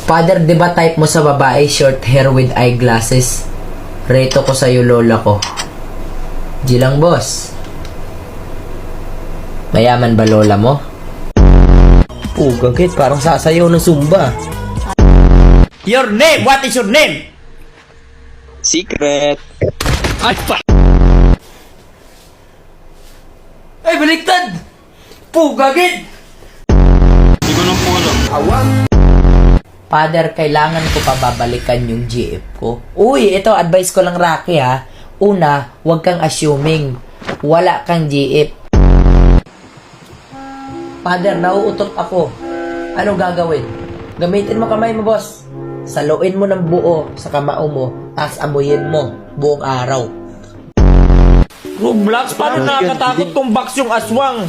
Father, di ba type mo sa babae short hair with eyeglasses? Reto ko sa'yo, lola ko. G lang, boss. Mayaman ba lola mo? Gagit, parang sasayaw ng Zumba. Your name! What is your name? Secret. Ay, Ay, baliktad! Gagit! Hindi ko nang pulo. Father, kailangan ko pa babalikan yung GF ko. Uy, ito, advice ko lang, Rocky, ha. Una, huwag kang assuming. Wala kang GF. Father, nauutot ako. Ano gagawin? Gamitin mo kamay mo, boss. Saluin mo ng buo sa kamao mo, tapos amuyin mo buong araw. Roblox, paano nakakatakot tong box yung aswang?